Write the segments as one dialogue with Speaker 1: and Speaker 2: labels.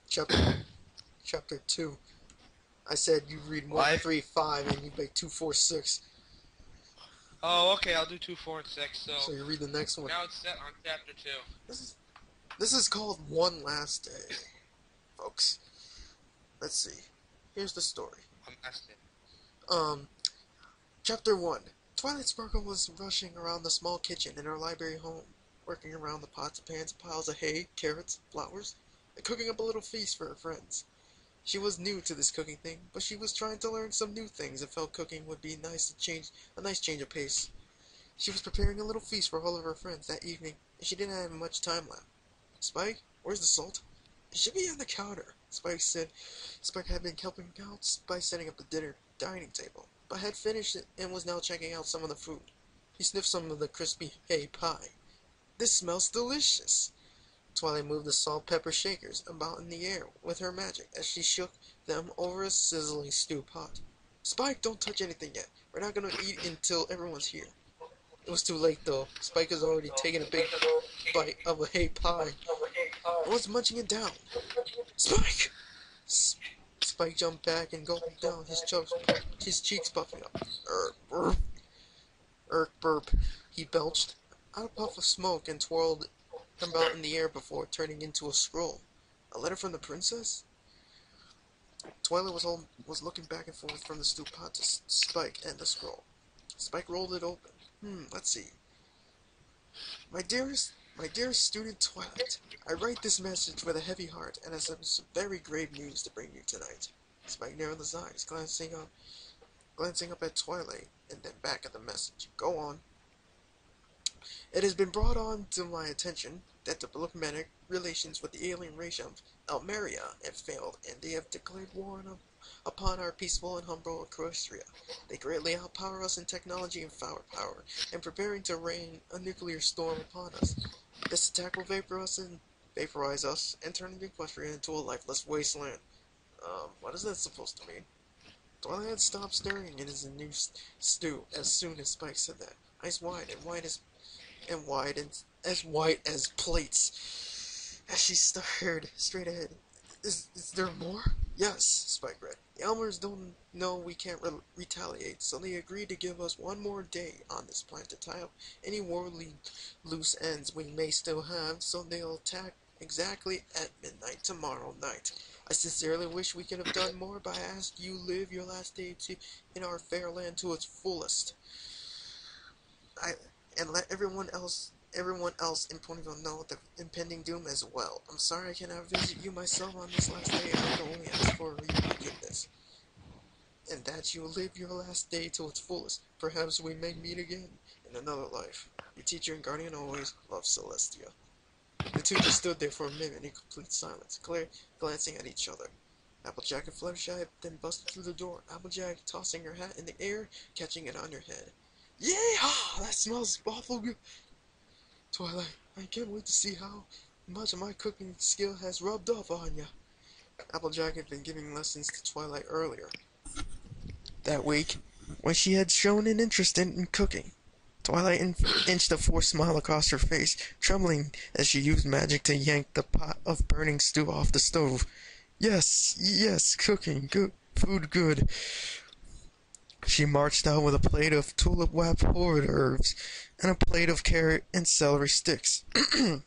Speaker 1: Chapter Chapter 2. I said you read 1, 3, 5, and you make 2, 4, 6.
Speaker 2: Oh, okay, I'll do 2, 4, and 6,
Speaker 1: So you read the next one.
Speaker 2: now it's set on chapter 2.
Speaker 1: This is called One Last Day, folks. Let's see. Here's the story.
Speaker 2: One last day.
Speaker 1: Chapter 1. Twilight Sparkle was rushing around the small kitchen in her library home, working around the pots and pans, piles of hay, carrots, flowers, and cooking up a little feast for her friends. She was new to this cooking thing, but she was trying to learn some new things and felt cooking would be a nice change of pace. She was preparing a little feast for all of her friends that evening, and she didn't have much time left. Spike, where's the salt? It should be on the counter, Spike said. Spike had been helping out by setting up the dining table, but had finished it and was now checking out some of the food. He sniffed some of the crispy hay pie. This smells delicious. Twilight moved the salt pepper shakers about in the air with her magic as she shook them over a sizzling stew pot. Spike, don't touch anything yet. We're not going to eat until everyone's here. It was too late, though. Spike has already taken a big bite of a hay pie and was munching it down. Spike! Spike jumped back and gulped down, his cheeks puffing up. Burp. He belched out a puff of smoke and twirled about in the air before turning into a scroll. A letter from the princess? Twilight was looking back and forth from the stew pot to Spike and the scroll. Spike rolled it open. Let's see. My dearest student Twilight, I write this message with a heavy heart and have some very grave news to bring you tonight. Spike narrowed his eyes, glancing up at Twilight and then back at the message. Go on. It has been brought on to my attention that diplomatic relations with the alien race of Almeria have failed, and they have declared war upon our peaceful and humble Croatia. They greatly outpower us in technology and firepower, and preparing to rain a nuclear storm upon us. This attack will vaporize us, and turn the Equestria into a lifeless wasteland. What is that supposed to mean? Twilight had stopped stirring in his new stew as soon as Spike said that. Eyes wide and as white as plates. As she stared straight ahead. Is there more? Yes, Spike read. The Elmers don't know we can't retaliate, so they agreed to give us one more day on this planet to tie up any worldly loose ends we may still have, so they'll attack exactly at midnight tomorrow night. I sincerely wish we could have done more, but I ask you live your last day in our fair land to its fullest. And let everyone else in Ponyville know the impending doom as well. I'm sorry I cannot visit you myself on this last day. I can only ask for your forgiveness. And that you live your last day to its fullest. Perhaps we may meet again in another life. Your teacher and guardian always, love, Celestia. The two just stood there for a minute in complete silence, glancing at each other. Applejack and Fluttershy then busted through the door, Applejack tossing her hat in the air, catching it on her head. Yeehaw! That smells awful good. Twilight, I can't wait to see how much of my cooking skill has rubbed off on ya. Applejack had been giving lessons to Twilight earlier that week, when she had shown an interest in cooking. Twilight inched a forced smile across her face, trembling as she used magic to yank the pot of burning stew off the stove. Yes, cooking, good, food good. She marched out with a plate of tulip-wrapped hors d'oeuvres and a plate of carrot and celery sticks.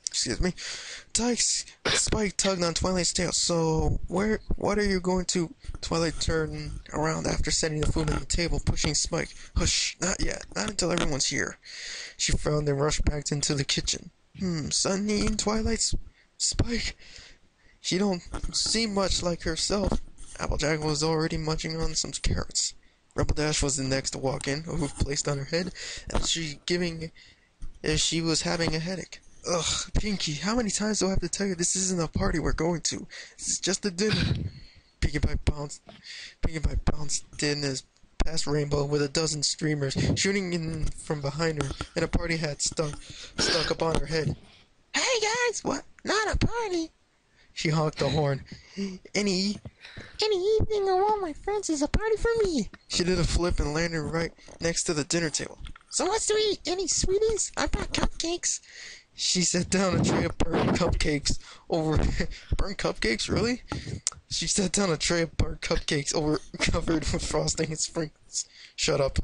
Speaker 1: Excuse me. Spike tugged on Twilight's tail. So, what are you going to? Twilight turned around after setting the food on the table, pushing Spike. Hush, not yet. Not until everyone's here. She frowned and rushed back into the kitchen. Sunny and Twilight's Spike. She don't seem much like herself. Applejack was already munching on some carrots. Rebel Dash was the next to walk in, a hoof placed on her head, as she was having a headache. Ugh, Pinkie, how many times do I have to tell you this isn't a party we're going to? This is just a dinner. Pinkie Pie bounced in as past Rainbow with a dozen streamers shooting in from behind her, and a party hat stuck upon her head. Hey guys, what? Not a party? She honked the horn. Any evening of all my friends is a party for me. She did a flip and landed right next to the dinner table. So what's to eat? Any sweeties? I brought cupcakes. She set down a tray of burnt cupcakes over... burnt cupcakes? Really? She set down a tray of burnt cupcakes over covered with frosting and sprinkles. Shut up.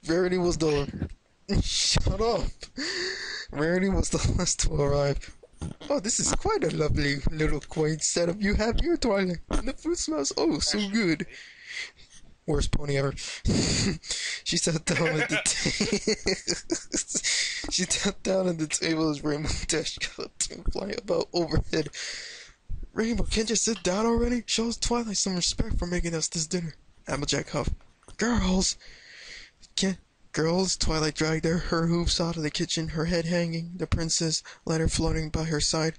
Speaker 1: Rarity was the... Shut up. Rarity was the last to arrive. Oh, this is quite a lovely little quaint setup you have here, Twilight. And the food smells oh so good. Worst pony ever. She sat down at the she sat down at the table as Rainbow Dash got to fly about overhead. Rainbow, can't you sit down already? Show Twilight some respect for making us this dinner. Applejack huffed. Girls! Girls, Twilight dragged her hooves out of the kitchen, her head hanging, the princess letter floating by her side.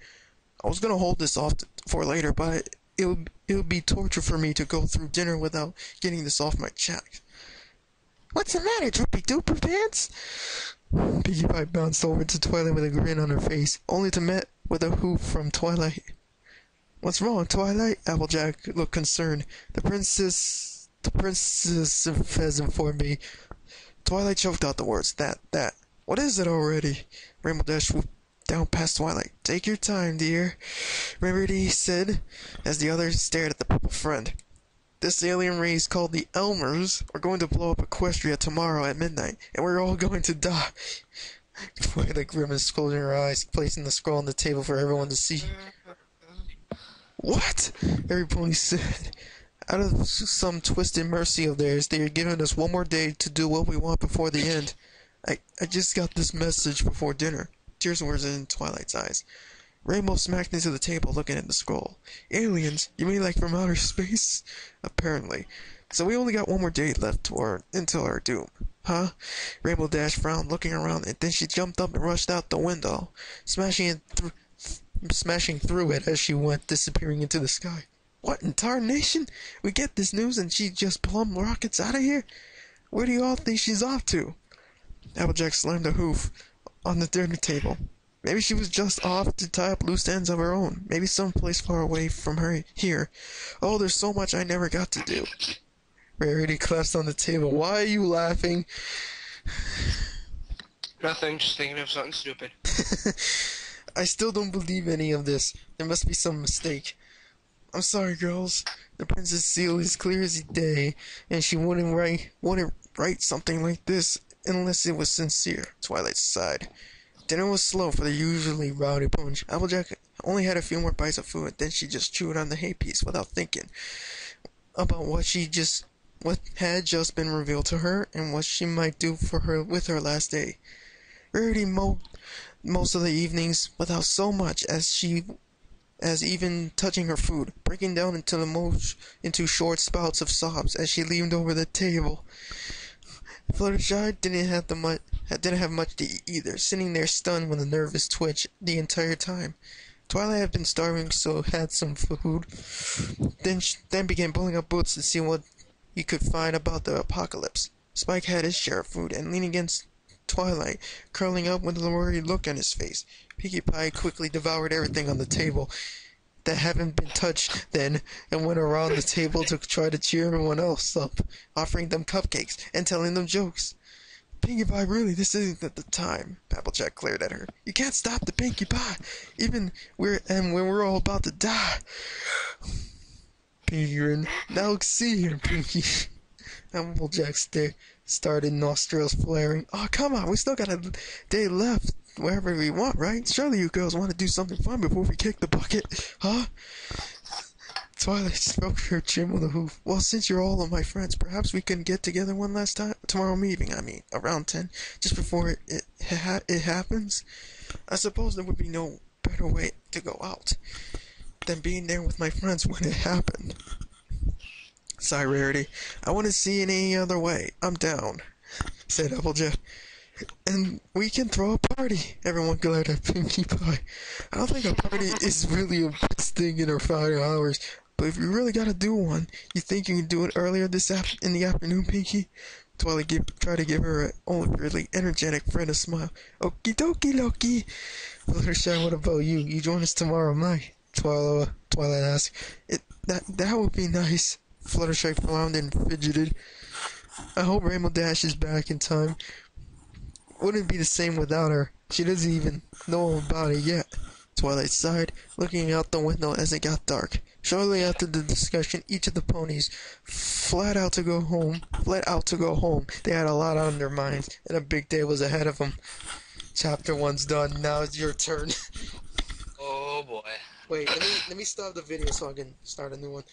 Speaker 1: I was gonna hold this off for later, but it would be torture for me to go through dinner without getting this off my chest. What's the matter, Droopy Dooper Pants? Pinkie Pie bounced over to Twilight with a grin on her face, only to meet with a hoof from Twilight. What's wrong, Twilight? Applejack looked concerned. The princess has informed me. Twilight choked out the words. That. What is it already? Rainbow Dash swooped down past Twilight. Take your time, dear, Rarity said, as the others stared at the purple friend. This alien race called the Elmers are going to blow up Equestria tomorrow at midnight, and we're all going to die. Twilight grimaced, closing her eyes, placing the scroll on the table for everyone to see. What? Every pony said. Out of some twisted mercy of theirs, they are giving us one more day to do what we want before the end. I just got this message before dinner. Tears were in Twilight's eyes. Rainbow smacked into the table, looking at the scroll. Aliens? You mean like from outer space? Apparently. So we only got one more day left until our doom. Huh? Rainbow Dash frowned, looking around, and then she jumped up and rushed out the window, smashing through it as she went, disappearing into the sky. What in tarnation? We get this news and she just plumb rockets out of here? Where do you all think she's off to? Applejack slammed a hoof on the dinner table. Maybe she was just off to tie up loose ends of her own. Maybe someplace far away from her here. Oh, there's so much I never got to do. Rarity collapsed on the table. Why are you laughing?
Speaker 2: Nothing, just thinking of something stupid.
Speaker 1: I still don't believe any of this. There must be some mistake. I'm sorry, girls. The princess seal is clear as day, and she wouldn't write something like this unless it was sincere. Twilight sighed. Dinner was slow for the usually rowdy bunch. Applejack only had a few more bites of food, then she just chewed on the hay piece without thinking about what had just been revealed to her and what she might do for her with her last day. Rarity moped most of the evenings without so much as even touching her food, breaking down into short spouts of sobs as she leaned over the table. Fluttershy didn't have much to eat either, sitting there stunned with a nervous twitch the entire time. Twilight had been starving, so had some food. Then began pulling up books to see what he could find about the apocalypse. Spike had his share of food, and leaning against Twilight, curling up with a worried look on his face. Pinkie Pie quickly devoured everything on the table that hadn't been touched then, and went around the table to try to cheer everyone else up, offering them cupcakes and telling them jokes. Pinkie Pie, really, this isn't the time. Applejack glared at her. You can't stop the Pinkie Pie, when we're all about to die. Pinkie grinned. Now see here, Pinkie. Applejack started, nostrils flaring. Oh, come on, we still got a day left wherever we want, right? Surely you girls want to do something fun before we kick the bucket, huh? Twilight stroked her chin with a hoof. Well, since you're all of my friends, perhaps we can get together one last time? Tomorrow evening, around 10, just before it happens? I suppose there would be no better way to go out than being there with my friends when it happened. Sigh, Rarity. I wouldn't see it any other way. I'm down, said Applejack. And we can throw a party. Everyone glared at Pinkie Pie. I don't think a party is really a best thing in our final hours, but if you really gotta do one, you think you can do it earlier in the afternoon, Pinkie? Twilight tried to give her own really energetic friend a smile. Okie dokie, Loki. Fluttershy, what about you? You join us tomorrow night? Twilight asked. That would be nice. Fluttershy frowned and fidgeted. I hope Rainbow Dash is back in time. Wouldn't be the same without her. She doesn't even know about it yet. Twilight sighed, looking out the window as it got dark. Shortly after the discussion, each of the ponies fled out to go home. They had a lot on their minds, and a big day was ahead of them. Chapter 1's done. Now it's your turn.
Speaker 2: Oh boy.
Speaker 1: Wait, let me stop the video so I can start a new one.